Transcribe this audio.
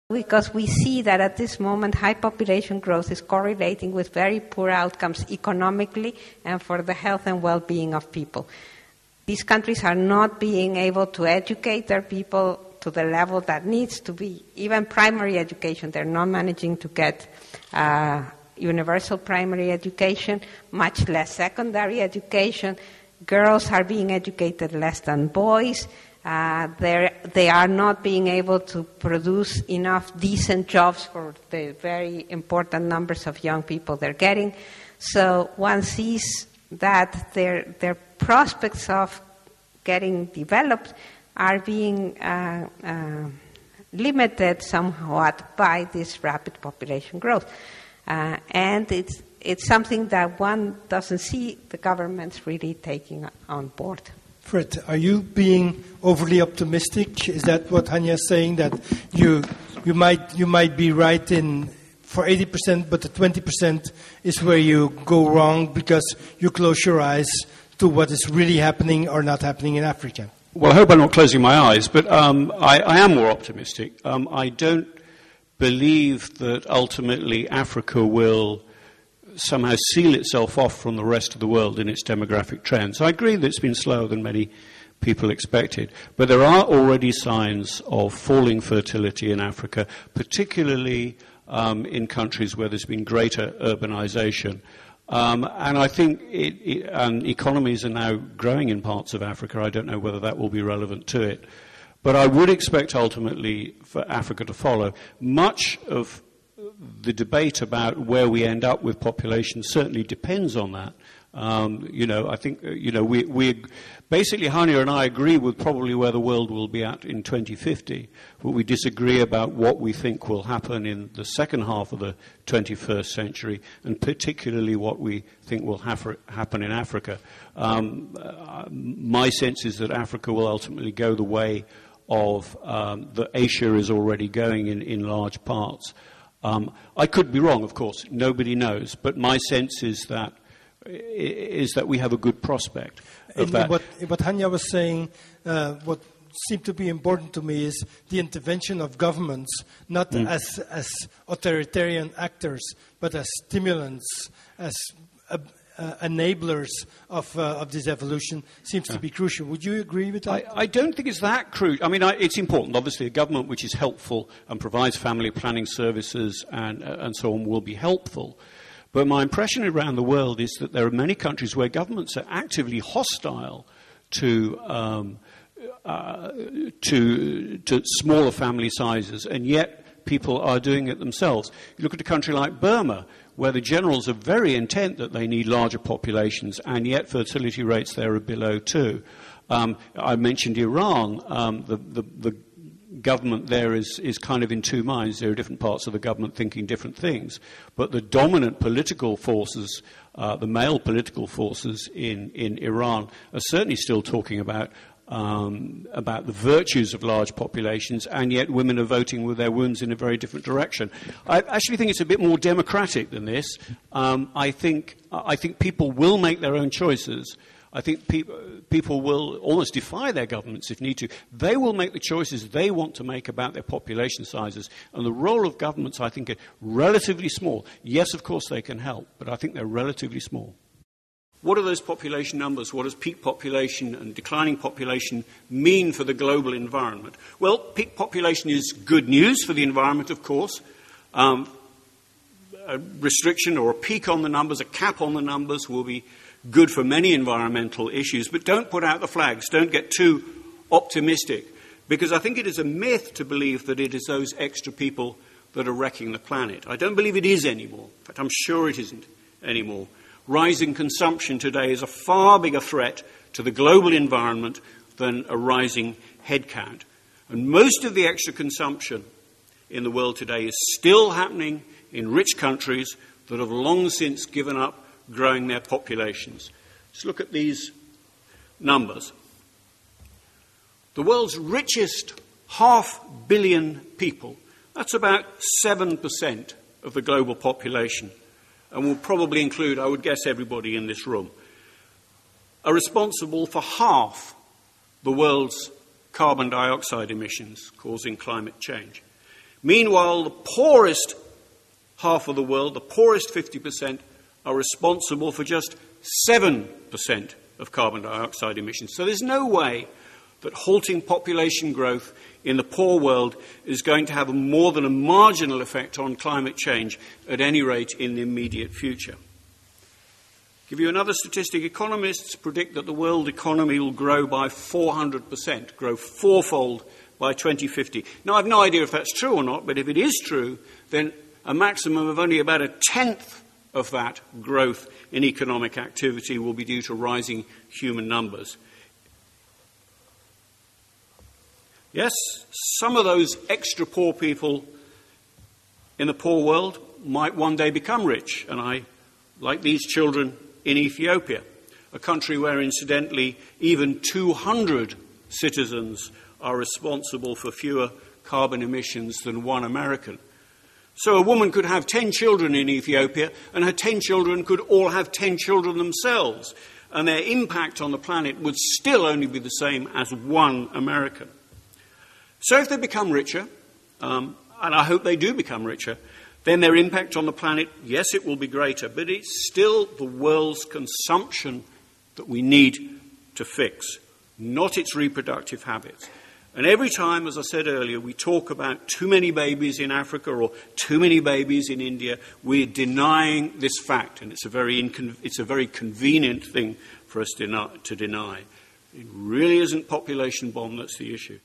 because we see that at this moment high population growth is correlating with very poor outcomes economically and for the health and well-being of people. These countries are not being able to educate their people to the level that needs to be. Even primary education, they're not managing to get universal primary education, much less secondary education. Girls are being educated less than boys. They are not being able to produce enough decent jobs for the very important numbers of young people they're getting. So one sees that their prospects of getting developed are being limited somewhat by this rapid population growth. And it's something that one doesn't see the governments really taking on board. Fred, are you being overly optimistic? Is that what Hania is saying, that you might be right in for 80%, but the 20% is where you go wrong because you close your eyes to what is really happening or not happening in Africa? Well, I hope I'm not closing my eyes, but I am more optimistic. I don't believe that ultimately Africa will somehow seal itself off from the rest of the world in its demographic trends. I agree that it's been slower than many people expected, but there are already signs of falling fertility in Africa, particularly in countries where there's been greater urbanization. And I think economies are now growing in parts of Africa. I don't know whether that will be relevant to it. But I would expect ultimately for Africa to follow. Much of the debate about where we end up with population certainly depends on that. I think, we basically, Hania and I agree with probably where the world will be at in 2050, but we disagree about what we think will happen in the second half of the 21st century, and particularly what we think will happen in Africa. My sense is that Africa will ultimately go the way of that Asia is already going in large parts. I could be wrong, of course. Nobody knows. But my sense is that we have a good prospect of that. What Hania was saying, what seemed to be important to me is the intervention of governments, not as authoritarian actors, but as stimulants, as enablers of this evolution seems to be crucial. Would you agree with that? I don't think it's that crucial. I mean, it's important. Obviously, a government which is helpful and provides family planning services and so on will be helpful. But my impression around the world is that there are many countries where governments are actively hostile to smaller family sizes, and yet people are doing it themselves. You look at a country like Burma, where the generals are very intent that they need larger populations, and yet fertility rates there are below 2. I mentioned Iran. The government there is kind of in two minds. There are different parts of the government thinking different things. But the dominant political forces, the male political forces in Iran, are certainly still talking about the virtues of large populations, and yet women are voting with their wombs in a very different direction. I actually think it's a bit more democratic than this. I think people will make their own choices. I think people will almost defy their governments if need to. They will make the choices they want to make about their population sizes. And the role of governments, I think, are relatively small. Yes, of course, they can help, but I think they're relatively small. What are those population numbers? What does peak population and declining population mean for the global environment? Well, peak population is good news for the environment, of course. A restriction or a peak on the numbers, a cap on the numbers will be good for many environmental issues. But don't put out the flags. Don't get too optimistic. Because I think it is a myth to believe that it is those extra people that are wrecking the planet. I don't believe it is anymore. In fact, I'm sure it isn't anymore. Rising consumption today is a far bigger threat to the global environment than a rising headcount. And most of the extra consumption in the world today is still happening in rich countries that have long since given up growing their populations. Let's look at these numbers. The world's richest 500 million people, that's about 7% of the global population, and will probably include, I would guess, everybody in this room, are responsible for half the world's carbon dioxide emissions causing climate change. Meanwhile, the poorest half of the world, the poorest 50%, are responsible for just 7% of carbon dioxide emissions. So there's no way that halting population growth in the poor world is going to have more than a marginal effect on climate change, at any rate in the immediate future. Give you another statistic. Economists predict that the world economy will grow by 400%, grow fourfold by 2050. Now, I've no idea if that's true or not, but if it is true, then a maximum of only about a tenth of that growth in economic activity will be due to rising human numbers. Yes, some of those extra poor people in the poor world might one day become rich, and I, like these children in Ethiopia, a country where, incidentally, even 200 citizens are responsible for fewer carbon emissions than one American. So a woman could have 10 children in Ethiopia, and her 10 children could all have 10 children themselves, and their impact on the planet would still only be the same as one American. So if they become richer, and I hope they do become richer, then their impact on the planet, yes, it will be greater, but it's still the world's consumption that we need to fix, not its reproductive habits. And every time, as I said earlier, we talk about too many babies in Africa or too many babies in India, we're denying this fact, and it's a very convenient thing for us to deny. It really isn't population bomb that's the issue.